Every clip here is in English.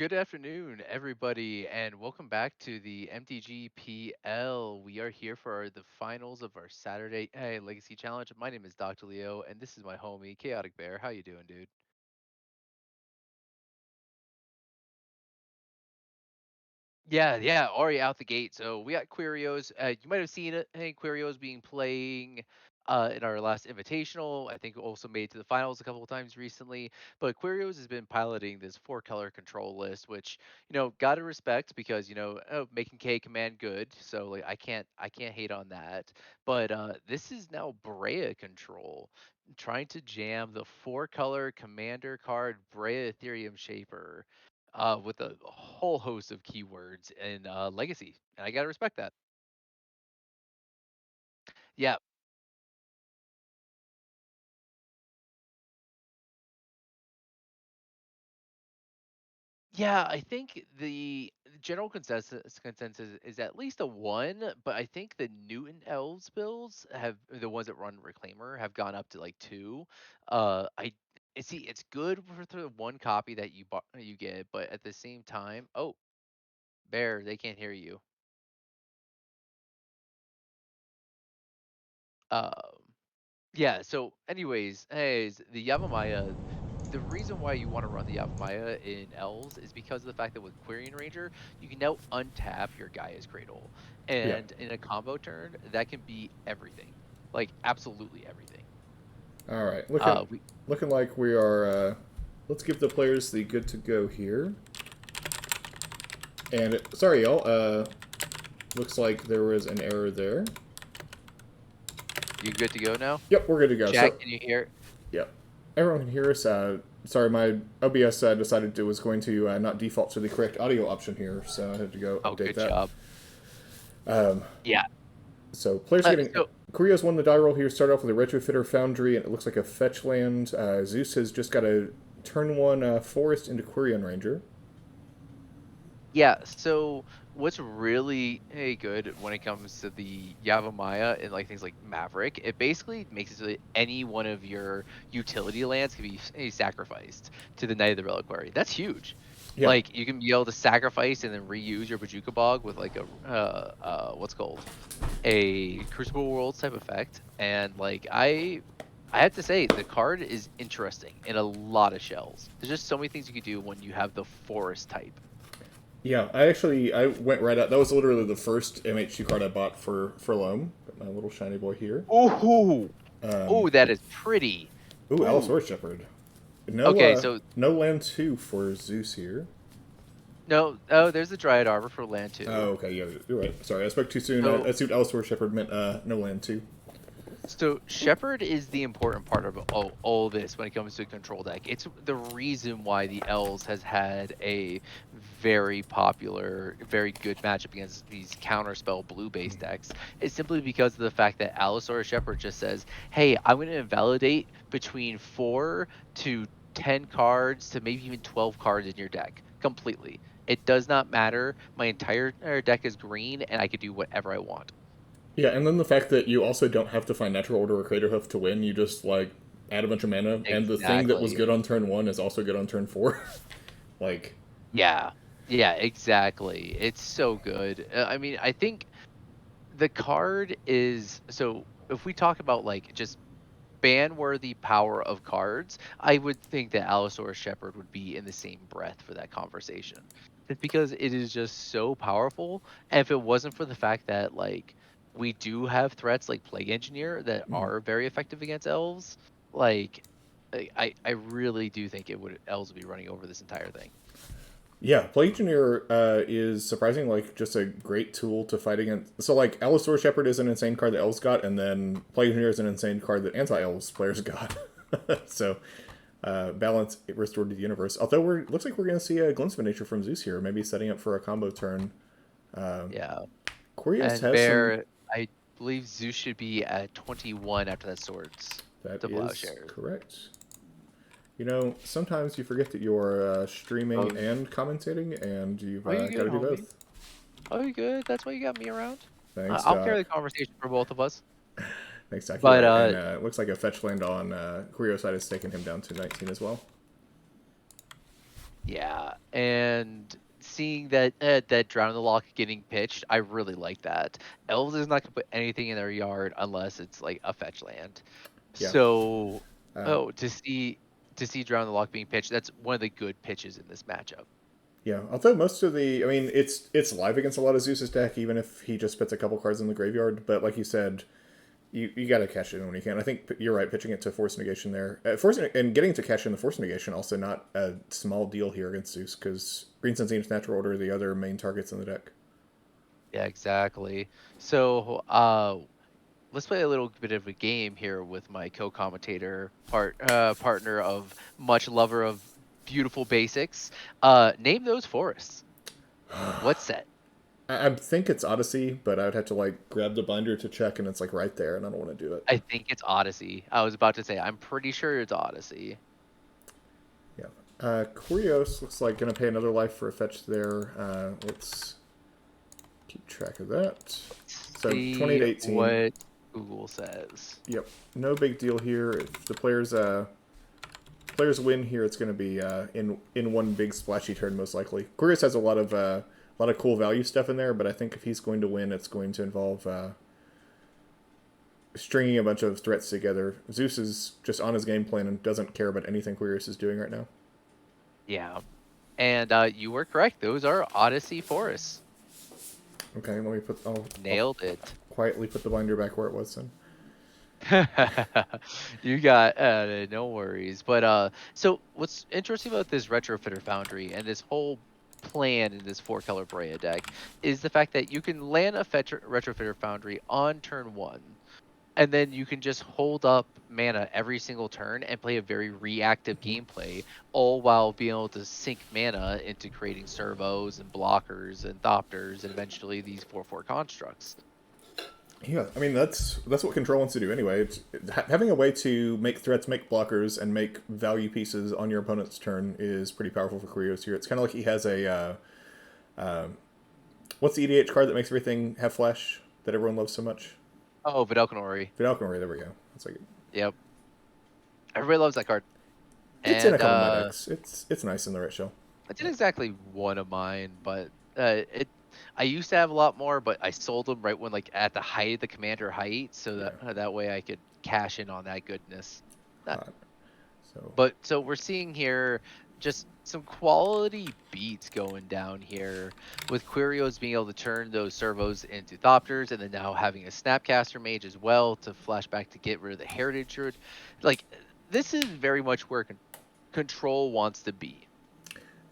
Good afternoon, everybody, and welcome back to the MTG PL. We are here for the finals of our Saturday Legacy Challenge. My name is Dr. Leo, and this is my homie, Chaotic Bear. How you doing, dude? Yeah, already out the gate. So we got Qweerios. You might have seen it. Hey, Qweerios being playing in our last invitational. I think also made to the finals a couple of times recently. But Qweerios has been piloting this four-color control list, which gotta respect because making K command good. So like I can't hate on that. But this is now Breya control, trying to jam the four-color commander card Breya Ethereum Shaper with a whole host of keywords in Legacy, and I gotta respect that. Yeah, yeah. I think the general consensus is at least a one, but I think the Newton Elves builds have the ones that run Reclaimer have gone up to like two. I see it's good for the one copy that you get, but at the same time, oh, Bear, they can't hear you. Um, Yeah, so anyways, the Yavimaya, the reason why you want to run the Yavimaya in Elves is because of the fact that with Quirion Ranger, you can now untap your Gaia's Cradle. Yeah. And in a combo turn, that can be everything. Like absolutely everything. All right. Looking We looking like we are. Let's give the players the good to go here. And sorry, y'all. Looks like there was an error there. You good to go now? Yep, we're good to go. Jack, So, can you hear? yep, everyone can hear us. Sorry, my OBS decided it was going to not default to the correct audio option here, so I had to go Oh, update good that. job. Um, Yeah. so players are getting. So Korea's won the die roll here. Start off with a Retrofitter Foundry, and it looks like a fetch land. Zeus has just got a turn one forest into Quirion Ranger. Yeah, so what's really good when it comes to the Yavimaya and like things like Maverick, it basically makes it so that any one of your utility lands can be sacrificed to the Knight of the Reliquary. That's huge. Yeah, Like you can be able to sacrifice and then reuse your Bajuka Bog with like a what's called a Crucible Worlds type effect. And like I have to say the card is interesting in a lot of shells. There's just so many things you could do when you have the forest type. yeah. I went right out. That was literally the first MHC card I bought for Loam. Got my little shiny boy here. Ooh. Um, Ooh, that is pretty. ooh, Alice Ooh. Horse Shepherd. No, Okay, so no land two for Zeus here. no, oh, there's the Dryad Arbor for land Oh, 2. okay, yeah, you're right. Sorry, I spoke too soon. I So assumed Alice Horse Shepherd meant no land two. so Shepherd is the important part of all this when it comes to a control deck. It's the reason why the Elves has had a very popular, very good matchup against these counterspell blue based decks. It's simply because of the fact that Allosaurus Shepherd just says, "Hey, I'm going to invalidate between 4 to 10 cards to maybe even 12 cards in your deck completely. It does not matter. My entire deck is green, and I can do whatever I want." Yeah, and then the fact that you also don't have to find Natural Order or Crater Hoof to win. You just like add a bunch of mana, and the thing that was Exactly. good on turn one is also good on turn four. like, Yeah. Yeah, exactly. It's so good. I mean, I think the card is so if we talk about like just ban-worthy power of cards, I would think that Allosaurus Shepherd would be in the same breath for that conversation. Just because it is just so powerful. And if it wasn't for the fact that like we do have threats like Plague Engineer that are very effective against elves, like I really do think it would elves would be running over this entire thing. yeah, Plague Engineer is surprising, like just a great tool to fight against. So like Alistair Shepherd is an insane card that Elves got, and then Plague Engineer is an insane card that anti-Elves players got. so balance restored to the universe. Although we're looks like we're going to see a glimpse of nature from Zeus here, maybe setting up for a combo turn. Yeah. Qweerios And has some. Bear, I believe Zeus should be at 21 after that swords That to is plowshares. correct. You know, sometimes you forget that you're streaming Oh, and commentating, and you've oh, you got good, to do homie? both. Oh, you good? That's why you got me around. Thanks, I'll carry the Doc. conversation for both of us. Thanks, Doc. You're But right. And it looks like a fetch land on Qweerios side has taken him down to 19 as well. Yeah, and seeing that that Drown in the Lock getting pitched, I really like that. Elves is not gonna put anything in their yard unless it's like a fetch land. Yeah. So, Uh, oh, to see Drown in the Lock being pitched, that's one of the good pitches in this matchup. yeah. Although most of the, I mean, it's live against a lot of Zeus's deck, even if he just puts a couple cards in the graveyard. But like you said, you got to cash it in when you can. I think you're right. Pitching it to force negation there, and getting to cash in the force negation also not a small deal here against Zeus because Green Sun Zenith's Natural Order are the other main targets in the deck. Yeah, exactly. So, let's play a little bit of a game here with my co-commentator partner of much lover of beautiful basics. Name those forests. What set? I think it's Odyssey, but I would have to like grab the binder to check, and it's like right there, and I don't want to do it. I think it's Odyssey. I was about to say, I'm pretty sure it's Odyssey. Yeah. Qweerios looks like going to pay another life for a fetch there. Let's keep track of that. So 28 See 18. what Google says. Yep. No big deal here. If the players win here, it's going to be in one big splashy turn most likely. Qweerios has a lot of cool value stuff in there, but I think if he's going to win, it's going to involve stringing a bunch of threats together. Zeus is just on his game plan and doesn't care about anything Qweerios is doing right now. Yeah. And you were correct. Those are Odyssey forests. Okay, let me put. I'll Nailed it. quietly put the binder back where it was then. You got no worries. But so what's interesting about this Retrofitter Foundry and this whole plan in this four-color Breya deck is the fact that you can land a Retrofitter Foundry on turn one, and then you can just hold up mana every single turn and play a very reactive gameplay, all while being able to sink mana into creating servos and blockers and thopters and eventually these 4/4 constructs. Yeah, I mean that's what Control wants to do anyway. Having a way to make threats, make blockers, and make value pieces on your opponent's turn is pretty powerful for Qweerios here. It's kind of like he has a what's the EDH card that makes everything have flash that everyone loves so much? Oh, Videlcanori. Vidalcanori. There we go. That's like Yep. Everybody loves that card. it's in a And couple of my decks. It's nice in the right shell. it's not exactly one of mine, but it I used to have a lot more, but I sold them right when like at the height of the commander height, so Yeah. that way I could cash in on that goodness. Not, So but so we're seeing here just some quality beats going down here with Qweerios being able to turn those servos into Thopters and then now having a Snapcaster Mage as well to flashback to get rid of the Heritage Druid. Like this is very much where Control wants to be.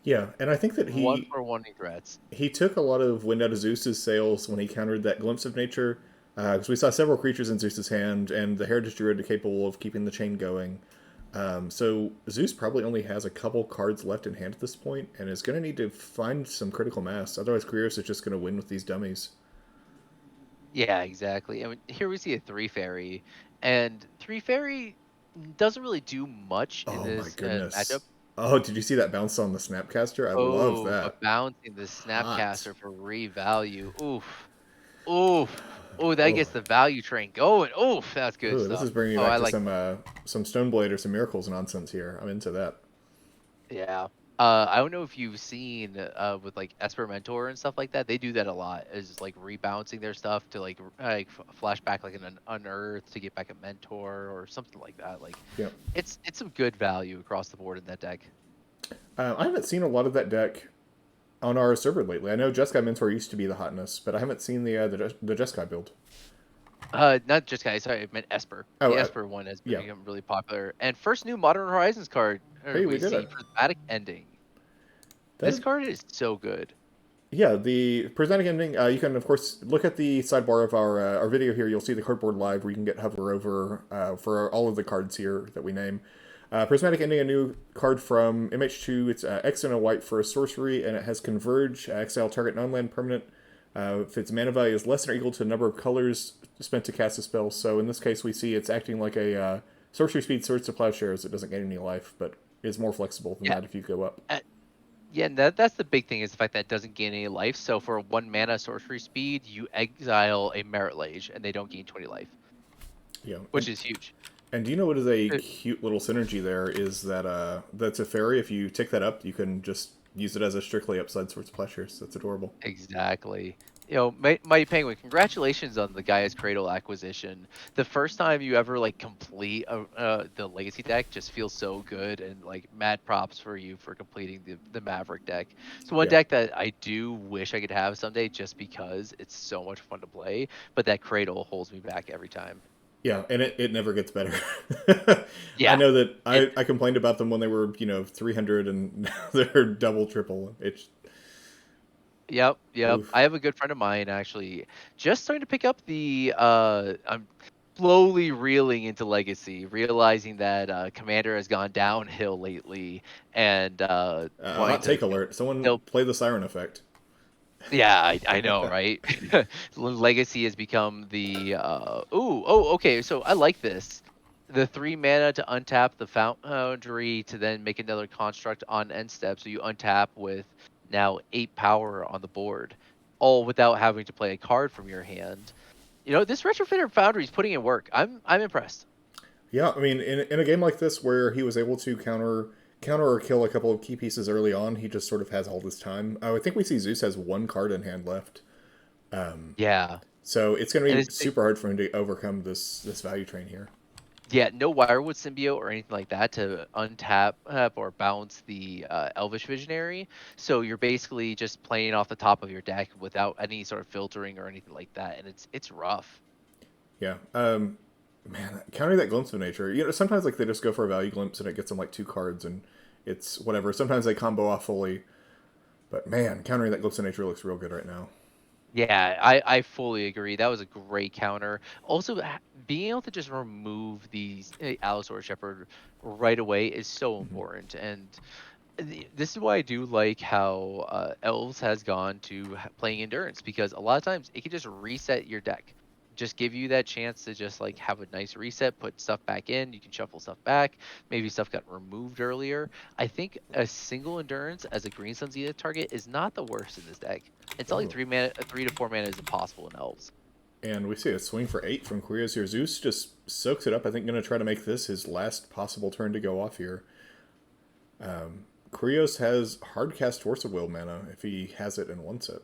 yeah, and I think that One for one threats. he took a lot of wind out of Zeus's sails when he countered that glimpse of nature, because we saw several creatures in Zeus's hand, and the Heritage Druid are capable of keeping the chain going. So Zeus probably only has a couple cards left in hand at this point, and is going to need to find some critical mass. Otherwise, Qweerios is just going to win with these dummies. Yeah, exactly. I mean, here we see a three fairy, and three fairy doesn't really do much in Oh my this matchup. goodness! Oh, did you see that bounce on the Snapcaster? I love Oh, but that. bouncing the Hot. Snapcaster for revalue. Oof, oof. Oh, that Oh, gets the value train going. Oof, that's good ooh, this is stuff. bringing me Oh, back I to like. some Stoneblade or some Miracles nonsense here. I'm into that. Yeah. I don't know if you've seen with like Esper Mentor and stuff like that. They do that a lot. Is like rebalancing their stuff to like flash back like an unearth to get back a mentor or something like that. Like Yep. it's some good value across the board in that deck. I haven't seen a lot of that deck on our server lately. I know Jeskai Mentor used to be the hotness, but I haven't seen the Jeskai build. Not just guys. Sorry, I meant Esper. Oh, The Esper one has yeah. become really popular. And first new Modern Horizons card Hey, we we did see it. Prismatic Ending. That This is, card is so good. yeah, the Prismatic Ending. You can of course look at the sidebar of our video here. You'll see the cardboard live where you can get hover over for all of the cards here that we name. Prismatic Ending, a new card from MH2. It's X and a white for a sorcery, and it has Converge, exile target non-land permanent. If its mana value is less than or equal to the number of colors spent to cast a spell. So in this case, we see it's acting like a sorcery speed Swords to Plowshares. It doesn't gain any life, but is more flexible than Yeah. that if you go up. Yeah, and that's the big thing is the fact that it doesn't gain any life. So for one mana sorcery speed, you exile a Merit Lage and they don't gain 20 life, Yeah, which is huge. And do you know what is a cute little synergy there? Is that that's a fairy. If you tick that up, you can just use it as a strictly upside source of pleasures. That's adorable. Exactly. Mighty Penguin, congratulations on the Gaia's Cradle acquisition. The first time you ever like complete the Legacy deck just feels so good, and like mad props for you for completing the Maverick deck. So one Yeah, deck that I do wish I could have someday, just because it's so much fun to play, but that Cradle holds me back every time. yeah, and it never gets better. I Yeah. know that It, I complained about them when they were 300 and now they're double triple. It's Yep, yep. oof. I have a good friend of mine actually just starting to pick up the I'm slowly reeling into Legacy, realizing that Commander has gone downhill lately and wanting Hot to take alert! Someone build. play the siren effect. Yeah, I know, right? Legacy has become the okay, so I like this. The 3 mana to untap the Foundry to then make another construct on end step, so you untap with now 8 power on the board, all without having to play a card from your hand. This Retrofitter Foundry is putting in work. I'm impressed. Yeah, I mean, in a game like this where he was able to counter or kill a couple of key pieces early on, he just sort of has all this time. I think we see Zeus has one card in hand left, Yeah. so it's going And to it's be super hard for him to overcome this value train here. Yeah, no Wirewood Symbiote or anything like that to untap or bounce the Elvish Visionary. So you're basically just playing off the top of your deck without any sort of filtering or anything like that, and it's rough. Yeah, man, countering that glimpse of nature. Sometimes like they just go for a value glimpse and it gets them like 2 cards and it's whatever. Sometimes they combo off fully, but man, countering that glimpse of nature looks real good right now. Yeah, I fully agree. That was a great counter. Also, being able to just remove these Allosaur Shepherd right away is so Mm-hmm. important, and this is why I do like how Elves has gone to playing Endurance, because a lot of times it can just reset your deck, just give you that chance to just like have a nice reset, put stuff back in. You can shuffle stuff back. Maybe stuff got removed earlier. I think a single Endurance as a Green Sun Zenith target is not the worst in this deck. It's only Oh, 3 mana, 3 to 4 mana is impossible in Elves. and we see a swing for 8 from Qweerios here. Zeus just soaks it up. I think going to try to make this his last possible turn to go off here. Qweerios has hard cast Force of Will mana if he has it and wants it.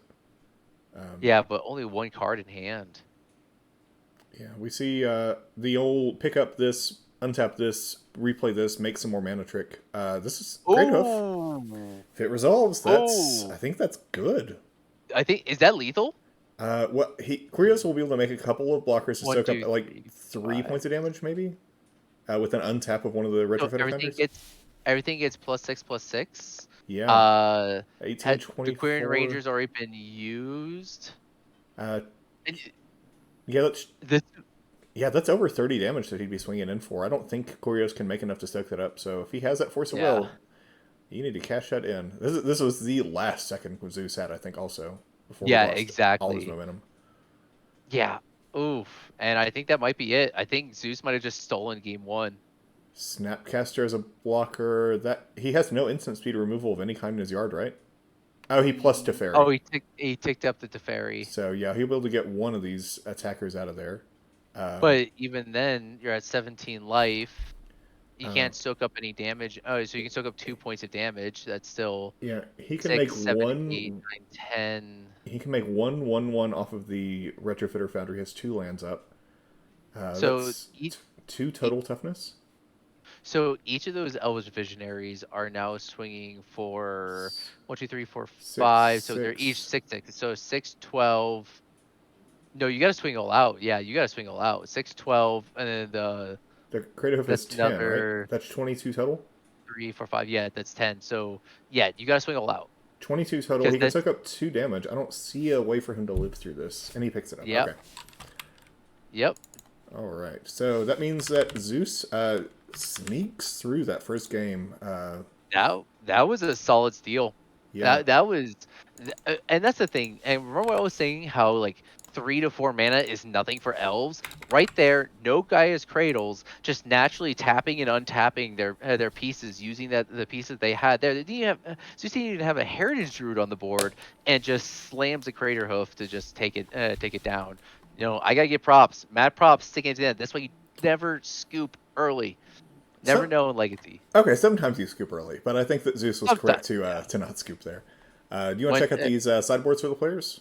Yeah, but only one card in hand. Yeah, we see the old pick up this, untap this, replay this, make some more mana trick. This is Great Hoof. Oh, If it resolves, I oh! think that's good. I think, is that lethal? What he Qweerios will be able to make a couple of blockers to One, soak up two, like three, 3 points five. of damage, maybe, with an untap of one of the So retrofitter everything founders. gets +6/+6. Yeah, Uh, 18, had the Query 24. Ranger's already been used. Uh, And yeah, that's this, yeah, that's over 30 damage that he'd be swinging in for. I don't think Qweerios can make enough to soak that up. So if he has that Force of yeah, Will, you need to cash that in. This was the last second Zeus had, I think, also before he yeah, lost all his exactly. momentum. Yeah, oof. And I think that might be it. I think Zeus might have just stolen game one. Snapcaster as a blocker. That he has no instant speed removal of any kind in his yard, right? Oh, he plus Oh, Teferi. he ticked up the Teferi. So yeah, he'll be able to get one of these attackers out of there. But even then, you're at 17 life. You Uh, can't soak up any damage. Oh, so you can soak up 2 points of damage. That's still yeah, he can make 6, 7, 8, one. 9, 10. He can make one off of the Retrofitter Foundry. He has 2 lands up. So That's each, two total toughness. So each of those Elvish Visionaries are now swinging for one, two, three, four, Six, 5. So they're each six. 6, 6. So 6, 12. No, you got to swing all out. Yeah, you got to swing all out. 6, 12, and then The creative that's is 10, right? another That's 22 total. 3, 4, 5. Yeah, that's 10. So yeah, you got to swing all out 22 total. because He can then, soak up 2 damage. I don't see a way for him to live through this, and he picks it up. yep, Okay. yep. All right. So that means that Zeus sneaks through that first game. That was a solid steal. Yeah. That was, and that's the thing. And remember what I was saying? How like 3 to 4 mana is nothing for elves. Right there, no Gaia's Cradles, just naturally tapping and untapping their pieces using the pieces they had there. They didn't have, so you didn't even have a Heritage Druid on the board, and just slams a Crater Hoof to just take it down. I gotta get props, mad props, sticking it to that. That's why you never scoop early. Never So, know in Legacy. okay, sometimes you scoop early, but I think that Zeus was correct Sometimes, yeah. to not scoop there. Do you want to When check out these sideboards for the players?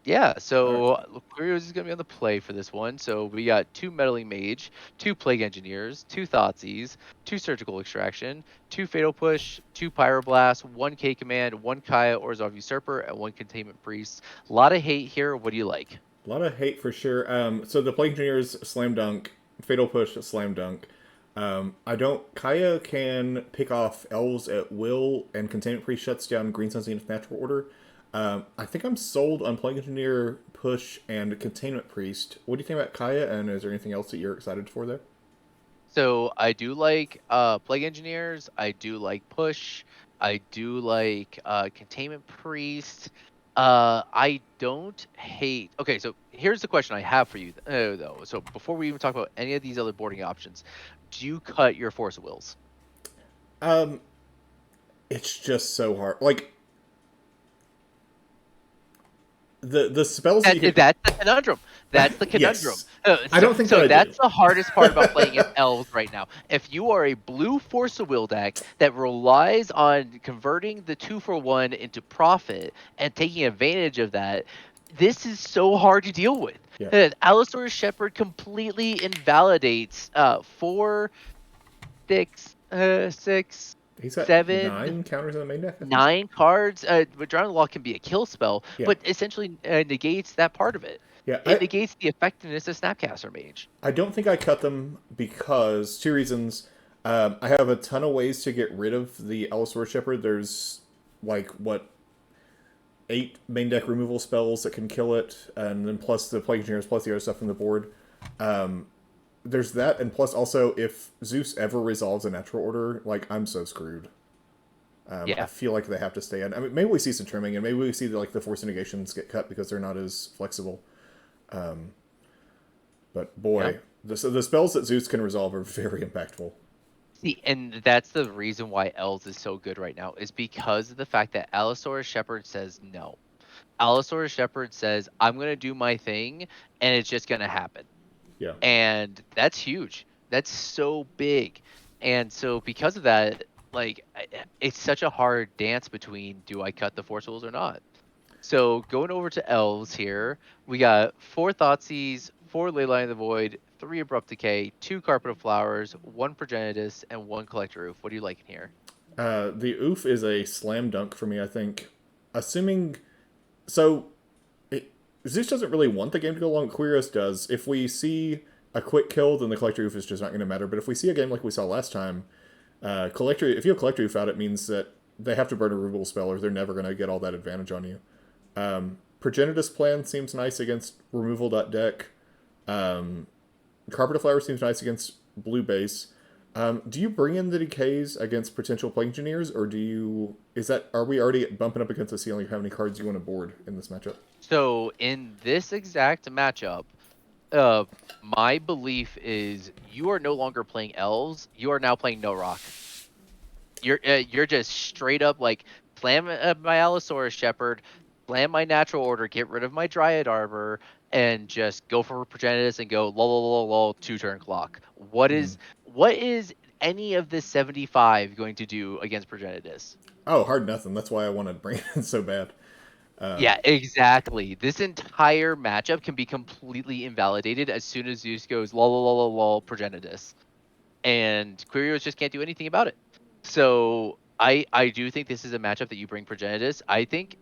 Yeah, All right. so Qweerios is going to be on the play for this one. So we got two Meddling Mage, two Plague Engineers, two Thoughtseize, two Surgical Extraction, two Fatal Push, two Pyroblast, one K Command, one Kaya Orzhov Usurper, and one Containment Priest. A lot of hate here. What do you like? A lot of hate for sure. So the Plague Engineers slam dunk, Fatal Push slam dunk. I don't. Kaya can pick off elves at will, and Containment Priest shuts down Green Sun's Zenith Natural Order. I think I'm sold on Plague Engineer, Push, and Containment Priest. What do you think about Kaya, and is there anything else that you're excited for there? So I do like Plague Engineers. I do like Push. I do like Containment Priest. I don't hate. Okay, so here's the question I have for you though. So before we even talk about any of these other boarding options, do you cut your Force of Wills? Um, it's just so hard. Like the spells that you can. That's the conundrum. That's the conundrum. Yes, I don't think that So I do. that's the hardest part about playing as elves right now. If you are a blue Force of Will deck that relies on converting the 2-for-1 into profit and taking advantage of that, this is so hard to deal with. Yeah, Allosaurus Shepherd completely invalidates 4, 6, he's got 7, 9 counters in the main deck. I think. 9 cards. Withdrawing the Law can be a kill spell, Yeah, but essentially negates that part of it. yeah. It negates the effectiveness of Snapcaster Mage. I don't think I cut them because two reasons. I have a ton of ways to get rid of the Allosaurus Shepherd. There's like what 8 main deck removal spells that can kill it, and then plus the Plague Engineers, plus the other stuff on the board. There's that, and plus also if Zeus ever resolves a natural order, like I'm so screwed. I Yeah. feel like they have to stay in. I mean, maybe we see some trimming, and maybe we see like the force negations get cut because they're not as flexible. But Yeah. boy, the spells that Zeus can resolve are very impactful. See, and that's the reason why Elves is so good right now, is because of the fact that Allosaurus Shepherd says no. Allosaurus Shepherd says, I'm going to do my thing, and it's just going to happen. Yeah. And that's huge. That's so big. And so because of that, like, it's such a hard dance between do I cut the Force Rules or not? So going over to Elves here, we got 4 Thoughtseize, 4 Leyline of the Void, 3 Abrupt Decay, 2 Carpet of Flowers, 1 Progenitus, and 1 Collector Roof. What do you like in here? The oof is a slam dunk for me, I think. Assuming. So, Zeus doesn't really want the game to go long. Qweerios does. If we see a quick kill, then the Collector Oof is just not going to matter. But if we see a game like we saw last time, if you have Collector Oof out, it means that they have to burn a removal spell or they're never going to get all that advantage on you. Progenitus Plan seems nice against removal.deck. Carpet of Flowers seems nice against blue base. Do you bring in the decays against potential Plague Engineers, or are we already bumping up against the ceiling of how many cards you want to board in this matchup? So in this exact matchup, my belief is you are no longer playing Elves. You are now playing No Rock. You're just straight up like slam my Allosaurus Shepherd, slam my Natural Order, get rid of my Dryad Arbor, and just go for Progenitus and go lol lol lol lol 2-turn clock. What is any of this 75 going to do against Progenitus? Oh, hard nothing. That's why I want to bring it in so bad. Yeah, exactly. This entire matchup can be completely invalidated as soon as Zeus goes lol lol lol lol lol Progenitus, and Qweerios just can't do anything about it. So I do think this is a matchup that you bring Progenitus. I think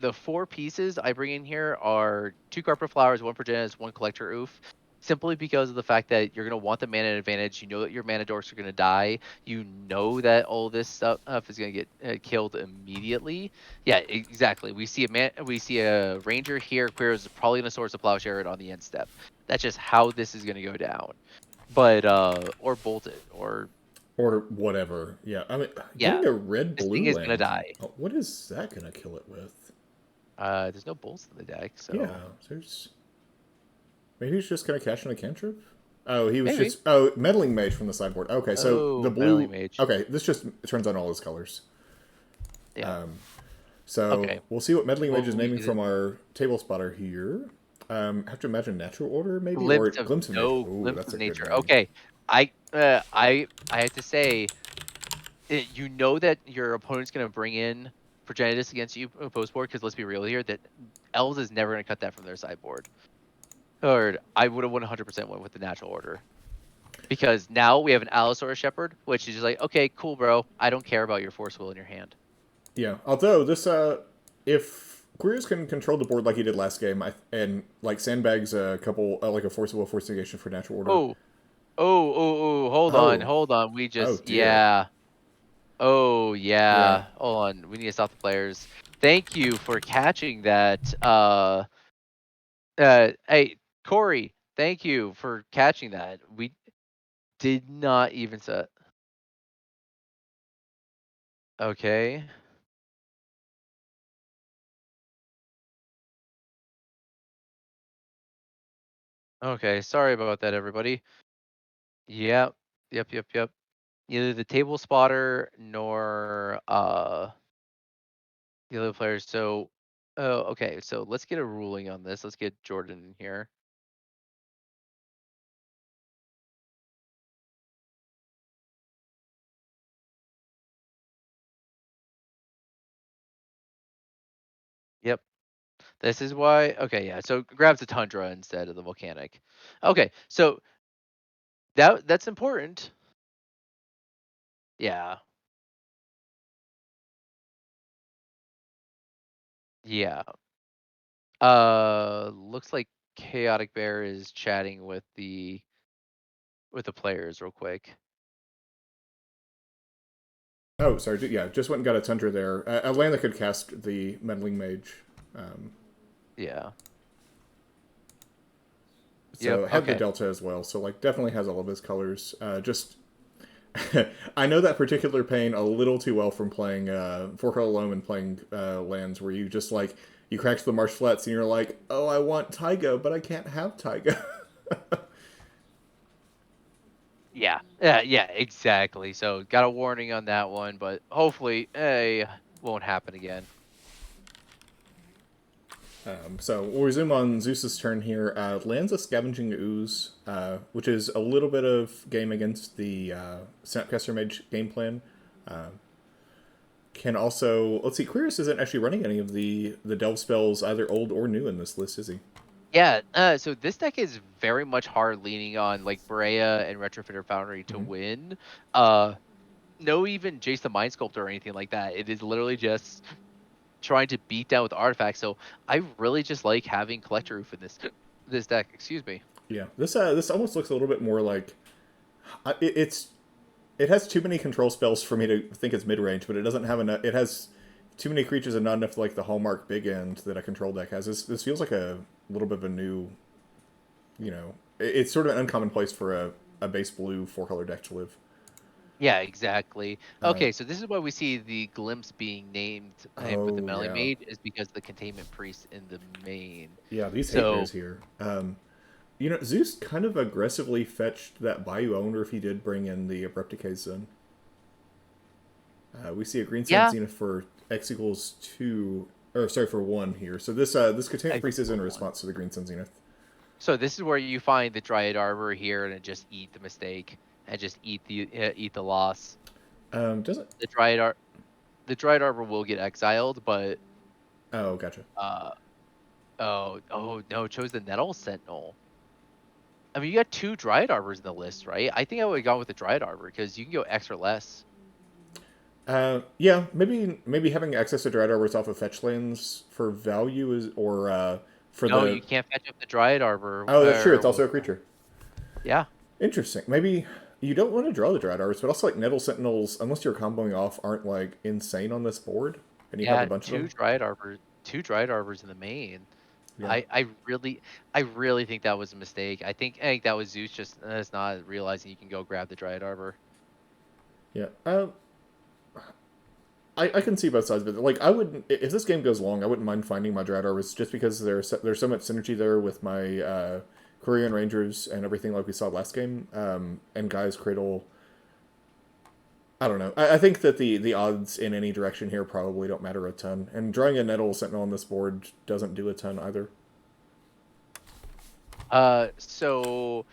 the 4 pieces I bring in here are 2 Carpet Flowers, 1 Progenitus, 1 Collector Oof. Simply because of the fact that you're going to want the mana advantage. You know that your mana dorks are going to die. You know that all this stuff is going to get killed immediately. Yeah, exactly. We see a ranger here. Queer is probably going to source a plowshare on the end step. That's just how this is going to go down. But or bolt it Or whatever. Yeah, I mean, yeah, getting a red this blue thing is land. gonna die. What is that gonna kill it with? There's no bolts in the deck, so Yeah, there's. Maybe he's just gonna cash in a cantrip. Oh, he was maybe. just meddling mage from the sideboard. Okay, so the blue. Meddling Mage. Okay, this just turns on all his colors. Yeah. So Okay. we'll see what meddling mage is Well, naming from our table spotter here. Have to imagine natural order maybe or Glimpse of glimpse of no nature. Ooh, glimpse that's of a good nature. name. Okay. I have to say, you know that your opponent's gonna bring in Progenitus against you post board, because let's be real here, that Elves is never gonna cut that from their sideboard. Or I would have 100% went with the natural order. Because now we have an Allosaurus Shepherd, which is just like, okay, cool, bro. I don't care about your Force Will in your hand. Yeah. Although this, if Qweerios can control the board like he did last game, and like sandbags a couple, like a forcible force negation for natural order. Oh, hold on, Oh. hold on. We Oh just, dear. yeah. Oh, Yeah. yeah. Hold on. We need to stop the players. Thank you for catching that. Hey, Corey, thank you for catching that. We did not even set. Okay. Okay. Sorry about that, everybody. Yep. Yep. Neither the table spotter nor the other players. So, oh, okay. So let's get a ruling on this. Let's get Jordan in here. Yep. This is why. Okay, yeah. So grabs a tundra instead of the volcanic. Okay, so that's important. Yeah. Yeah. Looks like Chaotic Bear is chatting with the players real quick. Oh, sorry. Yeah, just went and got a Tundra there. A land that could cast the Meddling Mage. Um, Yeah. Yep. so had the Okay. Delta as well. So like definitely has all of his colors. Just I know that particular pain a little too well from playing Four Color Loam and playing lands where you just like you crack the marsh flats and you're like, oh, I want Taiga, but I can't have Taiga. Yeah. Yeah. Exactly. So got a warning on that one, but hopefully, won't happen again. So we'll resume on Zeus's turn here. Lands a Scavenging Ooze, which is a little bit of game against the Snapcaster Mage game plan. Can also let's see. Qweerios isn't actually running any of the delve spells either old or new in this list, is he? Yeah, so this deck is very much hard leaning on like Breya and Retrofitter Foundry to Mm-hmm. win. No even Jace the Mind Sculptor or anything like that. It is literally just trying to beat down with artifacts. So I really just like having Collector Roof in this deck. Excuse me. Yeah, this almost looks a little bit more like it has too many control spells for me to think it's mid range, but it doesn't have enough. It has too many creatures and not enough like the hallmark big end that a control deck has. This feels like a little bit of a new, it's sort of an uncommon place for a base blue 4-color deck to live. Yeah, exactly. Uh, Okay, so this is why we see the Glimpse being named with the oh Melee yeah, Mage is because the Containment Priest in the main. yeah. These hate So bears here. Zeus kind of aggressively fetched that Bayou. I wonder if he did bring in the Abrupt Decay Zone. We see a green Sun yeah, Zenith for X equals 2, or sorry, for 1 here. So this Containment I Priest is in one. response to the green Sun Zenith. So this is where you find the Dryad Arbor here and just eat the mistake and just eat the loss. Doesn't. The Dryad Ar- the Dryad Arbor will get exiled, but Oh, gotcha. uh oh no, chose the Nettle Sentinel. I mean, you got two Dryad Arbors in the list, right? I think I would have gone with the Dryad Arbor because you can go X or less. Yeah, maybe having access to Dread Arbors off of fetch lands for value is, or for No, the. you can't fetch up the Dryad Arbor. Oh, that's true. It's also a creature. Yeah. Interesting. Maybe you don't want to draw the Dread Arbors, but also like Nettle Sentinels, unless you're comboing off, aren't like insane on this board, and you have a Yeah, bunch of them. Two Dryad Arbors in the main. Yeah. I really think that was a mistake. I think that was Zeus just not realizing you can go grab the Dryad Arbor. Yeah. I can see both sides, but like I wouldn't if this game goes long, I wouldn't mind finding my Dread Arbors just because there's so much synergy there with my Korean Rangers and everything like we saw last game. And Guy's Cradle. I don't know. I think that the odds in any direction here probably don't matter a ton, and drawing a Nettle Sentinel on this board doesn't do a ton either. So,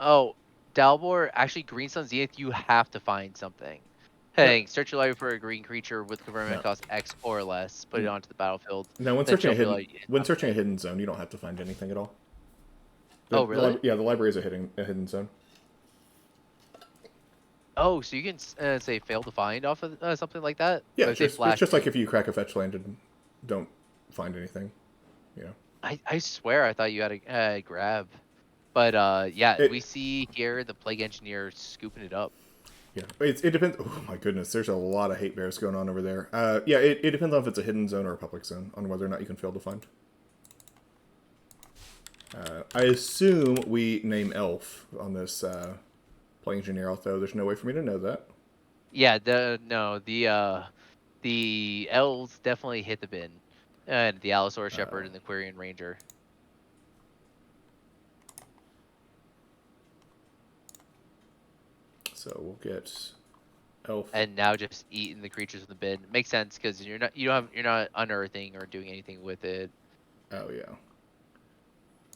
oh, Dalbor, actually, Green Sun Zenith, you have to find something. Hey, search your library for a green creature with conversion No. cost X or less. Put it onto the battlefield. No, Then shuffle it. when searching a hidden zone, you don't have to find anything at all. Oh, really? Yeah, the library is a hidden zone. Oh, so you can say fail to find off of something like that? Yeah, Or say it's flash just like me? if you crack a fetch land and don't find anything, you know. I swear I thought you had a grab. But yeah, we It see here the Plague Engineer scooping it up. Yeah, it depends. Oh my goodness, there's a lot of hate bears going on over there. Yeah, it depends on if it's a hidden zone or a public zone, on whether or not you can fail to find. I assume we name Elf on this Plague Engineer, although there's no way for me to know that. Yeah, the elves definitely hit the bin. And the Allosaur Shepherd and the Quirion Ranger. So we'll get Elf. And now just eating the creatures in the bin makes sense because you're not unearthing or doing anything with it. Oh yeah.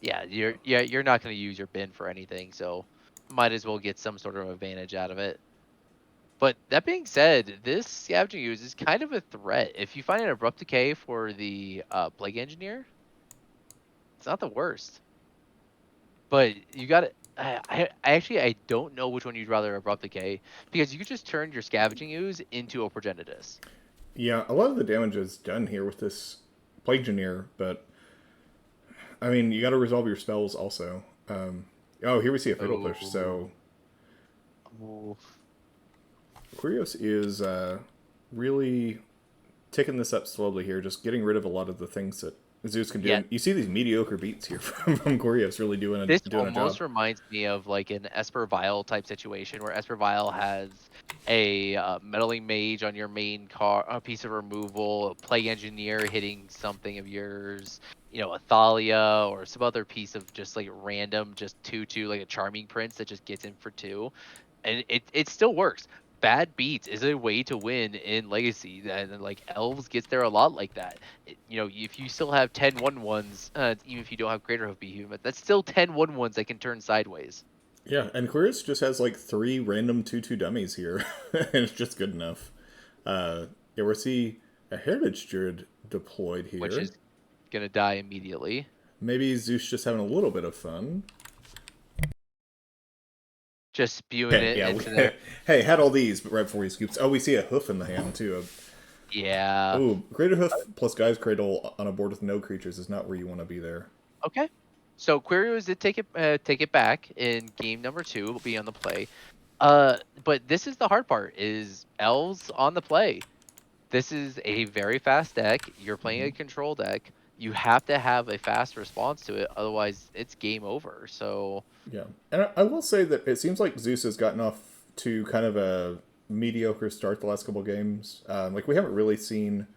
Yeah, you're not going to use your bin for anything, so might as well get some sort of advantage out of it. But that being said, this scavenging ooze is kind of a threat. If you find an abrupt decay for the Plague Engineer, it's not the worst. But you got to. I don't know which one you'd rather abrupt decay because you could just turn your scavenging ooze into a progenitus. Yeah, a lot of the damage is done here with this Plague Engineer, but I mean, you got to resolve your spells also. Oh, here we see a Fatal Push. So Ooh. Qweerios is really taking this up slowly here, just getting rid of a lot of the things that Zeus can do. Yeah. You see these mediocre beats here from Qweerios really doing a This job. almost reminds me of like an Esper Vial type situation where Esper Vial has a meddling mage on your main a piece of removal, a Plague Engineer hitting something of yours, a Thalia or some other piece of just like random, just 2/2, like a Charming Prince that just gets in for 2. And it still works. Bad beats is a way to win in Legacy, and like Elves gets there a lot like that. If you still have 10 1/1s, even if you don't have Greater Hope Behemoth, that's still 10 1/1s that can turn sideways. Yeah, and Qweerios just has like 3 random 2/2 dummies here, and it's just good enough. Yeah, we see a Heritage Druid deployed here. Which is gonna die immediately. Maybe Zeus just having a little bit of fun. Just spewing it into there. Hey, had all these, but right before he scoops. Oh, we see a hoof in the hand, too. Yeah. Ooh, Greater Hoof plus Guy's Cradle on a board with no creatures is not where you want to be there. Okay. So Qweerios did take it back in game number 2. It'll be on the play. But this is the hard part: is Elves on the play. This is a very fast deck. You're playing a control deck. You have to have a fast response to it, otherwise it's game over. So yeah, and I will say that it seems like Zeus has gotten off to kind of a mediocre start the last couple games. Like we haven't really seen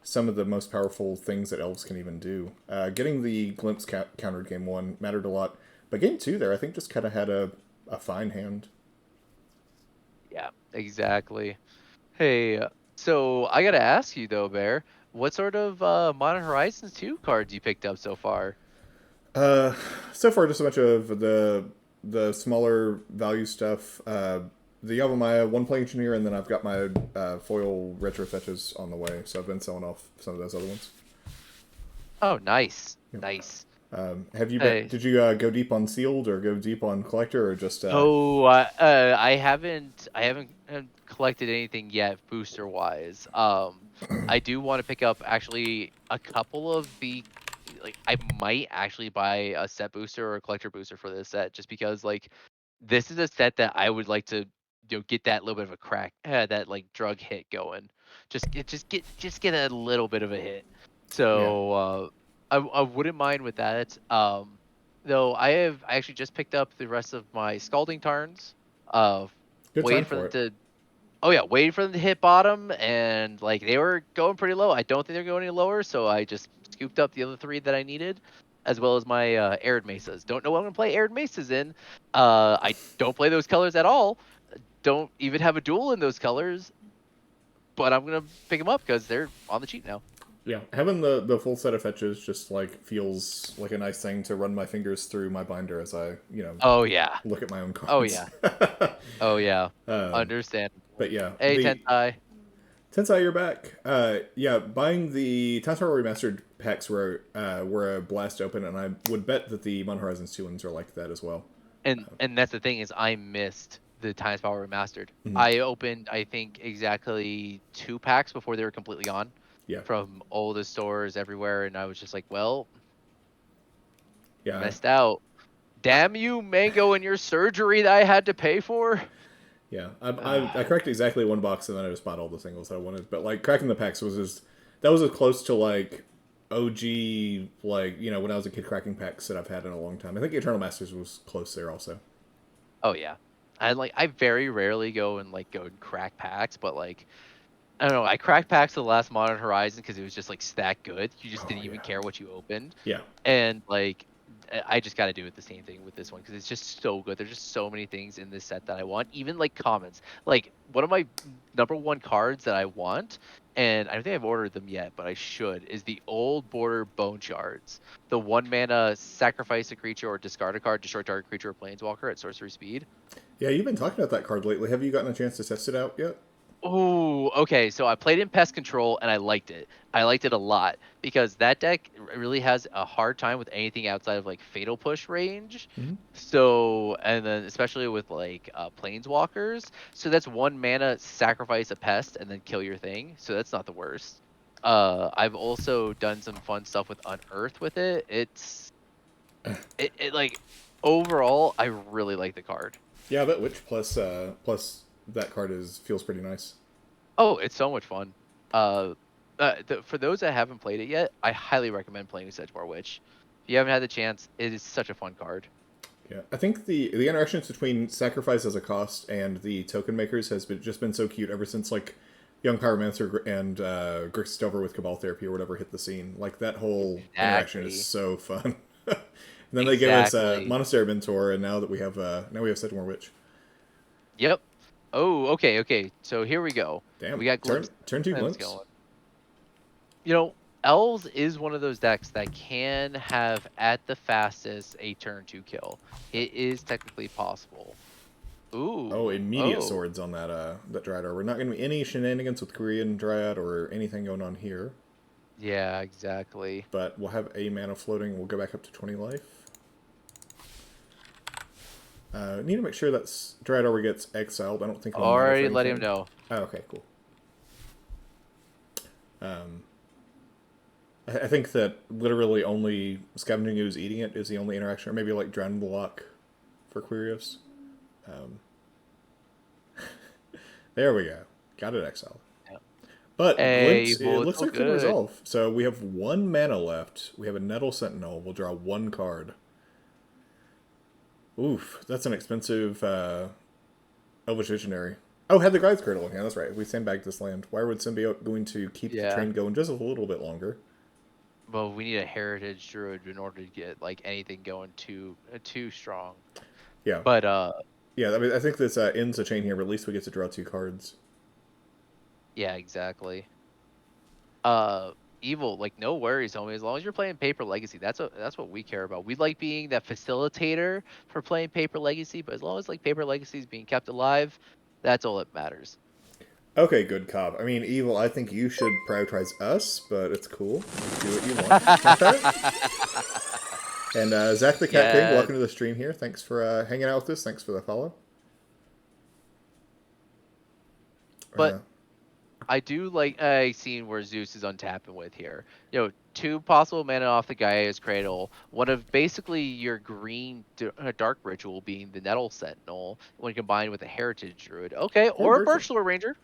some of the most powerful things that Elves can even do. Getting the Glimpse countered game 1 mattered a lot, but game 2 there I think just kind of had a fine hand. yeah, exactly. Hey, so I gotta ask you though, Bear, what sort of Modern Horizons 2 cards you picked up so far? So far just a bunch of the smaller value stuff. The Yavimaya, one Plague Engineer, and then I've got my foil retro fetches on the way. So I've been selling off some of those other ones. Oh, nice, nice. Have you been? Did you go deep on sealed or go deep on collector or just? I haven't collected anything yet booster wise. I do want to pick up actually a couple of the I might actually buy a set booster or a collector booster for this set just because this is a set that I would like to get that little bit of a crack that like drug hit going. Just get a little bit of a hit. Yeah. So I wouldn't mind with that. Though I actually just picked up the rest of my Scalding Tarns. Good Waiting time for for them it. to. Oh yeah, waiting for them to hit bottom, and like they were going pretty low. I don't think they're going any lower, so I just scooped up the other 3 that I needed, as well as my Arid Mesas. Don't know what I'm gonna play Arid Mesas in. I don't play those colors at all. Don't even have a duel in those colors, but I'm gonna pick them up because they're on the cheap now. Yeah, having the full set of fetches just like feels like a nice thing to run my fingers through my binder as I Oh yeah. look at my own Oh cards. yeah. Oh yeah. But Understandable. yeah, Hey the Tensai. Tensai, you're back. Yeah, buying the Time Tower Remastered packs were a blast open, and I would bet that the Modern Horizons 2 ones are like that as well. And that's the thing is I missed the Times Power Remastered. Mhm. I opened I think exactly 2 packs before they were completely gone Yeah, from all the stores everywhere, and I was just like, well, yeah, missed out. Damn you, Mango, and your surgery that I had to pay for. yeah. I cracked exactly one box, and then I just bought all the singles that I wanted. But like cracking the packs was just that was as close to like OG, like when I was a kid, cracking packs that I've had in a long time. I think Eternal Masters was close there also. Oh yeah. I very rarely go and crack packs, but like I don't know. I cracked packs of the last Modern Horizon because it was just like that good. You just Oh didn't even yeah, care what you opened, yeah. and like I just got to do it the same thing with this one because it's just so good. There's just so many things in this set that I want. Even like commons. Like one of my number one cards that I want, and I don't think I've ordered them yet, but I should. Is the old border bone shards. The 1 mana sacrifice a creature or discard a card, destroy target creature or planeswalker at sorcery speed. Yeah, you've been talking about that card lately. Have you gotten a chance to test it out yet? Oh, okay. So I played in Pest Control and I liked it. I liked it a lot because that deck really has a hard time with anything outside of like Fatal Push range. Hmm. So, and then especially with like Planeswalkers. So that's 1 mana, sacrifice a pest and then kill your thing. So that's not the worst. I've also done some fun stuff with Unearth with it. It like overall, I really like the card. Yeah, that Witch plus that card is feels pretty nice. Oh, it's so much fun. Uh, for those that haven't played it yet, I highly recommend playing Sedgemoor Witch. If you haven't had the chance, it is such a fun card. Yeah, I think the interactions between sacrifice as a cost and the token makers has just been so cute ever since like Young Pyromancer and Grixis Delver with Cabal Therapy or whatever hit the scene. Like that whole interaction is Exactly. so fun. And then they gave us Exactly. Monastery Mentor, and now we have Sedgemoor Witch. Yep. Oh, okay, okay. So here we go. Damn, We got turn glimpse turn two glimpse glimpse. going. You know, Elves is one of those decks that can have at the fastest a turn 2 kill. It is technically possible. Oh, Ooh. immediate Oh. swords on that Dryad. We're not going to be any shenanigans with Korean Dryad or anything going on here. Yeah, exactly. But we'll have a mana floating. We'll go back up to 20 life. Need to make sure that Dryad Arbor gets exiled. I don't think we'll mana for Already let him anything. know. Oh, okay, cool. Um, I think that literally only Scavenging Ooze eating it is the only interaction, or maybe like Drown the Lock for Qweerios. Um, there we go. Got it exiled. Yeah. But Hey, Glimpse, it Evil, it's looks all like it can good. resolve. So we have 1 mana left. We have a Nettle Sentinel. We'll draw 1 card. Oof, that's an expensive Elvish Visionary. Oh, had the Guide's Cradle in hand. That's right. We sandbagged this land. Why would Symbiote going to keep the Yeah. train going just a little bit longer? Well, we need a heritage druid in order to get like anything going too strong. Yeah, But yeah. I mean, I think this ends the chain here, but at least we get to draw 2 cards. yeah, exactly. Uh Evil, like no worries, homie. As long as you're playing Paper Legacy, that's what we care about. We like being that facilitator for playing Paper Legacy, but as long as like Paper Legacy is being kept alive, that's all that matters. Okay, good cop. I mean, Evil, I think you should prioritize us, but it's cool. Do what you want. And Zach the Cat King, Yeah, welcome to the stream here. Thanks for hanging out with us. Thanks for the follow. but Uh, I do like seeing where Zeus is untapping with here. 2 possible mana off the Gaia's Cradle. One of basically your green dark ritual being the Nettle Sentinel when combined with a Heritage Druid. Okay, or or a Birch. Birchlore Ranger.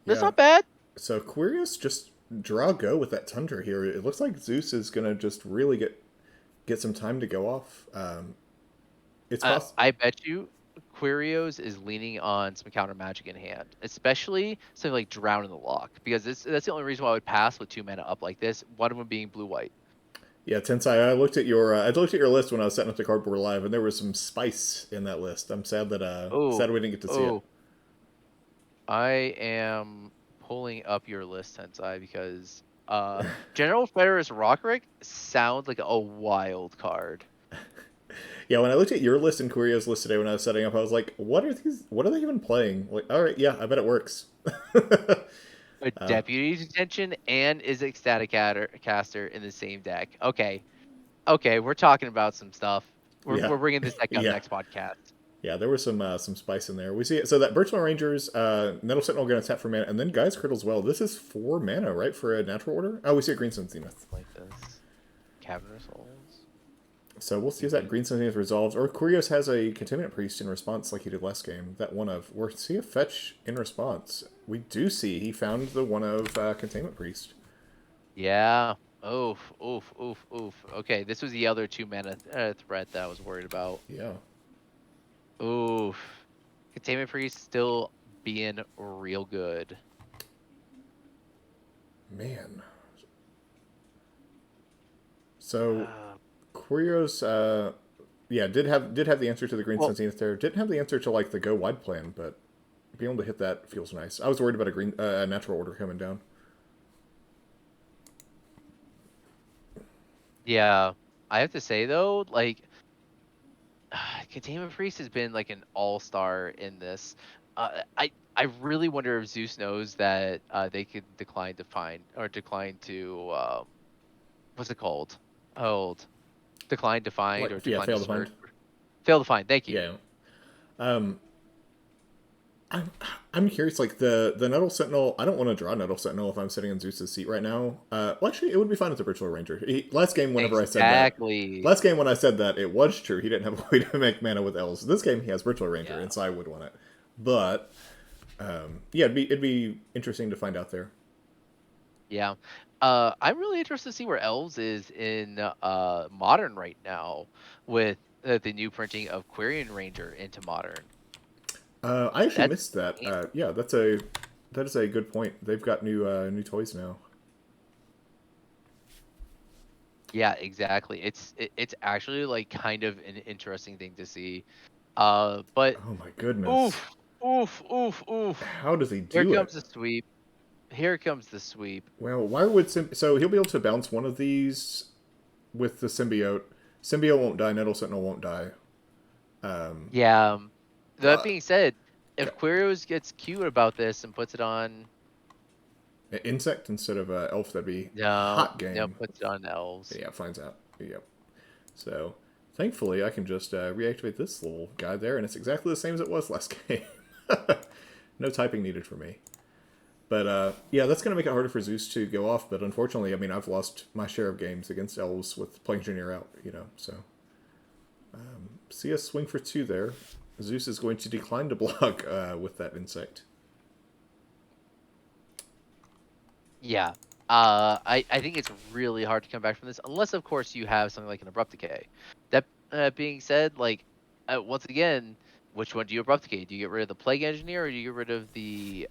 That's Yeah. not bad. So Quirius just draw go with that Tundra here. It looks like Zeus is gonna just really get some time to go off. It's possible. I bet you Qweerios is leaning on some counter magic in hand, especially something like Drown in the Lock, because that's the only reason why I would pass with 2 mana up like this. One of them being blue white. Yeah, Tensai. I looked at your list when I was setting up the cardboard live, and there was some spice in that list. I'm sad that Oh, sad we didn't get to see it. oh. I am pulling up your list, Tensai, because General Federer's Rockrick sounds like a wild card. Yeah, when I looked at your list and Qweerios list today when I was setting up, I was like, what are these? What are they even playing? Like, all right, yeah, I bet it works. A Deputy Detention and is Ecstatic Caster in the same deck. Okay, okay, we're talking about some stuff. Yeah, We're bringing this deck up yeah, next podcast. yeah. There was some spice in there. We see it. So that Birchmore Rangers, Nettle Sentinel going to tap for mana, and then Guy's Cradle as well. This is 4 mana, right, for a natural order? Oh, we see a Green Sun Zenith. Like this, Cavernous Souls. So we'll see if that Green Sun Zenith resolves, or Qweerios has a Contaminant Priest in response like he did last game. That one of, we'll see a fetch in response. We do see he found the one of Containment Priest. Yeah. Oof, oof, oof, oof. Okay, this was the other 2 mana threat that I was worried about. Yeah. Oof. Containment Priest still being real good. Man. So Uh, Qweerios, yeah, did have the answer to the Green well, Sun Zenith there. Didn't have the answer to like the go wide plan, but being able to hit that feels nice. I was worried about a natural order coming down. yeah. I have to say though, like Containment Priest has been like an all-star in this. I really wonder if Zeus knows that they could decline to find or decline to what's it called? Hold. Decline to find or Like, yeah, decline to fail to search. find. Fail to find. Thank you. Yeah. Um, I'm I'm curious. Like the Nettle Sentinel, I don't want to draw Nettle Sentinel if I'm sitting in Zeus's seat right now. Well, actually, it would be fine as a Virtual Ranger. Last game, whenever I said that, Exactly. last game when I said that, it was true. He didn't have a way to make mana with Elves. This game, he has Virtual Ranger, Yeah. and so I would want it. But yeah, it'd be interesting to find out there. Yeah. I'm really interested to see where Elves is in modern right now with the new printing of Quarian Ranger into modern. I actually That's missed that. insane. Yeah, that is a good point. They've got new toys now. Yeah, exactly. It's actually like kind of an interesting thing to see. But Oh my goodness, oof, oof, oof, oof. how does he Here do comes it? the sweep. Here comes the sweep. Well, why would so he'll be able to bounce one of these with the symbiote. Symbiote won't die. Nettle Sentinel won't die. Yeah. That Uh, being said, yeah, if Quirios gets cute about this and puts it on, insect instead of elf. That'd be no, hot no, game. puts it on elves. Yeah, finds out. Yep. So thankfully, I can just reactivate this little guy there, and it's exactly the same as it was last game. No typing needed for me. But yeah, that's going to make it harder for Zeus to go off. But unfortunately, I mean, I've lost my share of games against Elves with playing Junior out, so see us swing for 2 there. Zeus is going to decline to block with that insect. Yeah. I think it's really hard to come back from this, unless of course you have something like an abrupt decay. That being said, like once again, which one do you abrupt decay? Do you get rid of the plague engineer or do you get rid of the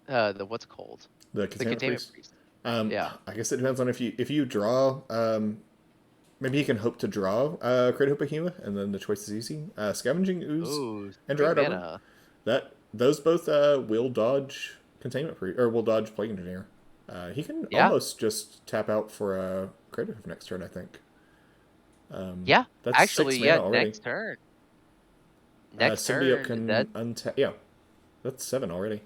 what's it called? The The Containment containment Priest. priest. Yeah. I guess it depends on if you draw. Maybe you can hope to draw Great Behemoth, and then the choice is easy. Scavenging Ooze Ooh, and 3 Dryad Arbor. mana. Those both will dodge Containment Priest, or will dodge Plague Engineer. He can Yeah. almost just tap out for a Great next turn, I think. Yeah. That's Actually, 6 mana yeah, already. next turn. Next Symbiote turn that can untap. Yeah, that's 7 already.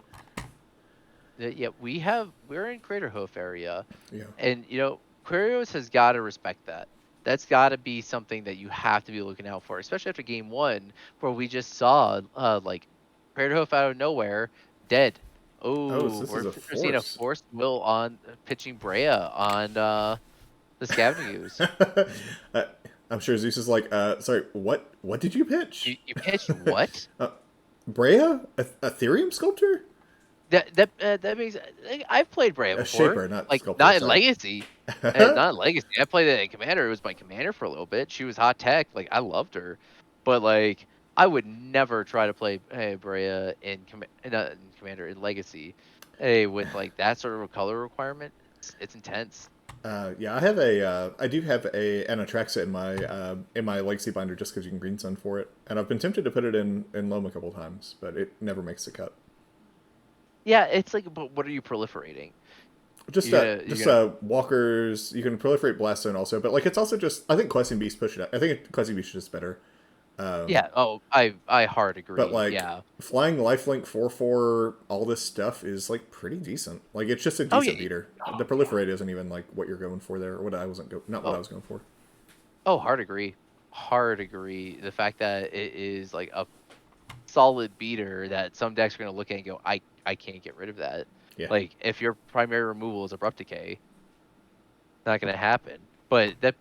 yeah, we're in Craterhoof area. Yeah. And Quirios has got to respect that. That's got to be something that you have to be looking out for, especially after game one, where we just saw like Craterhoof out of nowhere, dead. Oh, so Oh, this is a we're seeing a force. forced will on pitching Breya on the scavenging ooze. uh, I'm sure Zeus is like, sorry, what? What did you pitch? You pitched what? Breya, Ethereum sculptor, That means like, I've played Breya a before, shaper, not like sculptor. not in Sorry. Legacy. Not in Legacy. I played it in Commander. It was my Commander for a little bit. She was hot tech. Like I loved her, but like I would never try to play Breya in Commander in Legacy. Hey, with like that sort of a color requirement, it's intense. Yeah, I do have an Atraxa in my legacy binder just because you can green sun for it, and I've been tempted to put it in Loam a couple times, but it never makes the cut. Yeah, it's like, but what are you proliferating? Just you're gonna walkers. You can proliferate blast zone also, but like it's also just I think questing beast push it up. I think questing beast is just better. yeah. Oh, I hard But agree. like Yeah. flying lifelink 4/4, all this stuff is like pretty decent. Like it's just a Oh decent yeah. beater. Oh The yeah. proliferate isn't even like what you're going for there, or what I wasn't not what I Oh was going for. oh, hard agree. Hard agree. The fact that it is like a solid beater that some decks are gonna look at and go, I can't get rid of that. Yeah. Like if your primary removal is abrupt decay, not gonna happen. But that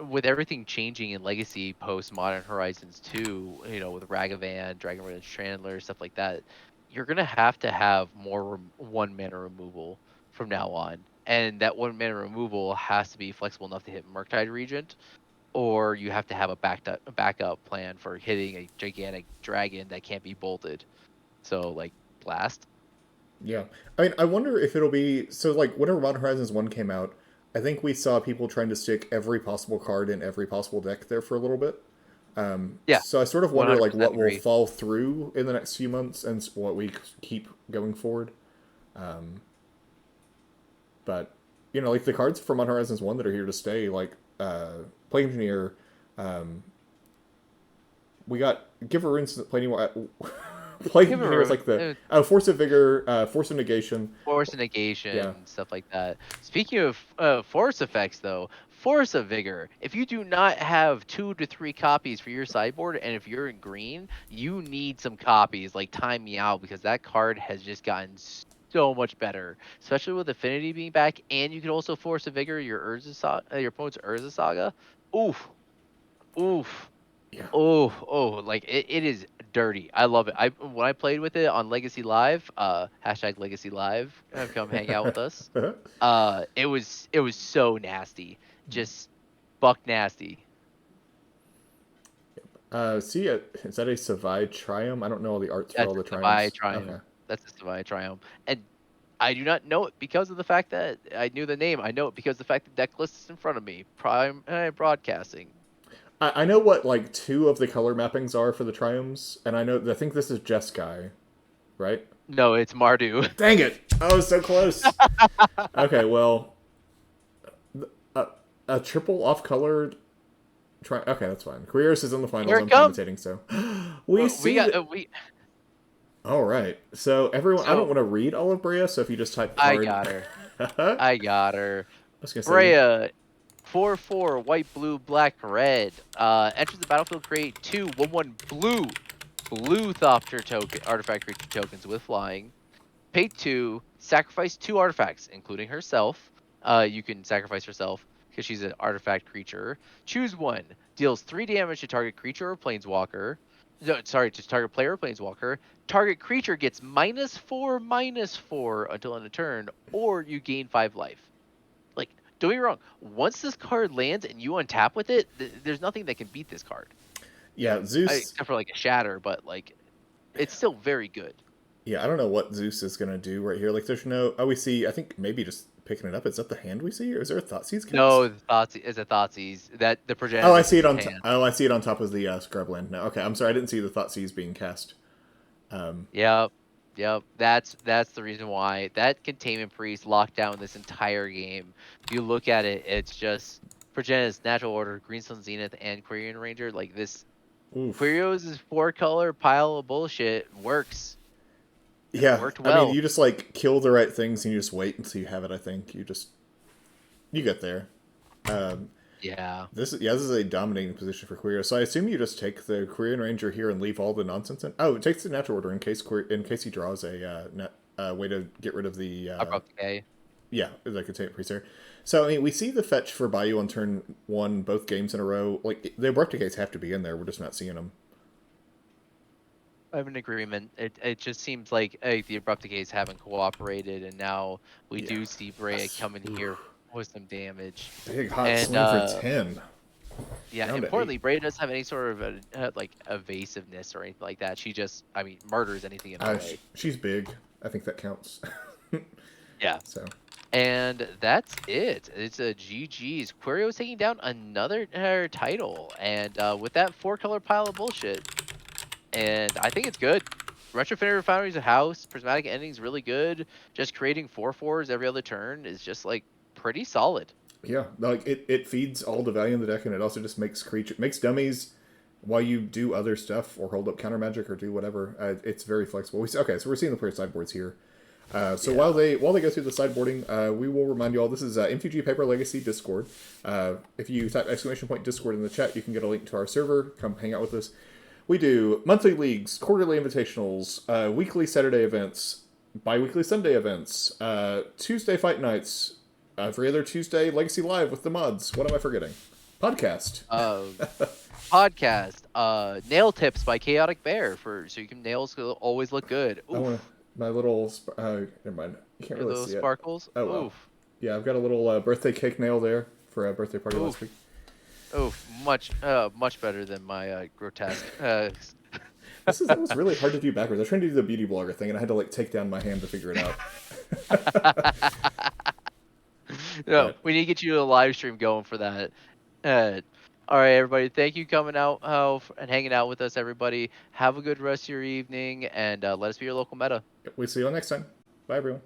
with everything changing in Legacy post Modern Horizons 2, with Ragavan, Dragon Ridge Chandler, stuff like that, you're gonna have to have more one mana removal from now on. And that one mana removal has to be flexible enough to hit Murktide Regent, or you have to have a backup plan for hitting a gigantic dragon that can't be bolted. So like blast. Yeah. I mean, I wonder if it'll be so like whenever Modern Horizons 1 came out, I think we saw people trying to stick every possible card in every possible deck there for a little bit. Yeah, So I sort of wonder like 100% what will agree. fall through in the next few months and what we keep going forward. But like the cards from Modern Horizons 1 that are here to stay, like Play Engineer, we got Give her instant play Play Give a Engineer is room. like the Force of Vigor, Force of Negation. Force Yeah. negation, stuff like that. Speaking of force effects, though, force of vigor. If you do not have 2 to 3 copies for your sideboard, and if you're in green, you need some copies. Like time me out because that card has just gotten so much better, especially with Affinity being back, and you can also force of vigor your opponent's Urza Saga. Oof, oof. Yeah. Oh, like it is dirty. I love it. I when I played with it on Legacy Live, hashtag Legacy Live, come hang out with us. It was so nasty, just buck nasty. See, is that a Savai Triumph? I don't know all the arts for That's all the a Savai Triumphs. Okay. Triumph. That's a Savai Triumph, and I do not know it because of the fact that I knew the name. I know it because of the fact that Decklists is in front of me. Prime broadcasting. I know what like two of the color mappings are for the Triumphs, and I think this is Jeskai, right? No, it's Mardu. Dang it! I was so close. Okay, well, a, a triple off-colored. Okay, that's fine. Qweerios is in the finals. Here it I'm comes. commentating, so we We see got that. we. All right, so everyone, I don't So want to read all of Breya, so if you just type I card, got her. I I got her. was gonna say, Breya, 4/4, white, blue, black, red. Enters the battlefield, create 2/1/1 blue Thopter token, artifact creature tokens with flying. Pay 2, sacrifice 2 artifacts, including herself. You can sacrifice herself because she's an artifact creature. Choose one. Deals 3 damage to target creature or planeswalker. No, sorry, to target player or planeswalker. Target creature gets -4/-4 until end of turn, or you gain 5 life. Like, don't get me wrong. Once this card lands and you untap with it, there's nothing that can beat this card, yeah, Zeus. except for like a shatter. But like, it's still very good. Yeah, I don't know what Zeus is gonna do right here. Like, there's no. Oh, we see. I think maybe just picking it up. Is that the hand we see, or is there a Thoughtseize No, cast? the thoughts is a Thoughtseize that the Oh, I Progenitus see is it his on. hand. Oh, I see it on top of the Scrubland. No, okay. I'm sorry, I didn't see the Thoughtseize being cast. Yep, yep. That's the reason why that Containment Priest locked down this entire game. If you look at it, it's just Progenitus, Natural Order, Green Sun Zenith, and Quirion Ranger. Like this, Oof. Qweerios' 4-color pile of bullshit works, and it Yeah, worked I mean, well. you just like kill the right things and you just wait until you have it. I think you get there. Um, Yeah. this is a dominating position for Queer. So I assume you just take the Korean Ranger here and leave all the nonsense in. Oh, it takes the natural order in case he draws a way to get rid of the Abrupt Decay. yeah, the containment priest there. So I mean, we see the fetch for Bayou on turn 1 both games in a row. Like the abrupt decays have to be in there. We're just not seeing them. I'm in agreement. It just seems like the Abrupt Decays haven't cooperated, and now we Yeah, do see Breya that's come in here with some damage. big hot And swing for 10. yeah, Down to 8. importantly, Breya doesn't have any sort of like evasiveness or anything like that. She just, I mean, murders anything in her way. She's big. I think that counts. Yeah. So And that's it. It's a GG's. Qweerios taking down another title, and with that 4-color pile of bullshit. And I think it's good. Retrofitted Foundry's a house. Prismatic Ending's really good. Just creating 4/4s every other turn is just like pretty solid. Yeah, like it feeds all the value in the deck, and it also just makes dummies while you do other stuff or hold up counter magic or do whatever. It's very flexible. Okay, so we're seeing the player sideboards here. So Yeah. while they go through the sideboarding, we will remind you all this is MTG Paper Legacy Discord. If you type !Discord in the chat, you can get a link to our server. Come hang out with us. We do monthly leagues, quarterly invitationals, weekly Saturday events, bi-weekly Sunday events, Tuesday fight nights, every other Tuesday Legacy Live with the mods. What am I forgetting? Podcast. Uh, Podcast. Nail tips by Chaotic Bear so you can nails always look good. I want Oof. my little. Never mind. You can't Your really little see it. sparkles. Oh well. Oof. Yeah, I've got a little birthday cake nail there for a birthday party last Oof. week. Oof. Much better than my grotesque. That was really hard to do backwards. I was trying to do the beauty blogger thing, and I had to like take down my hand to figure it out. No, But, we need to get you a live stream going for that. All right, everybody. Thank you coming out and hanging out with us, everybody. Have a good rest of your evening, and let us be your local meta. we'll see you all next time. Bye, everyone.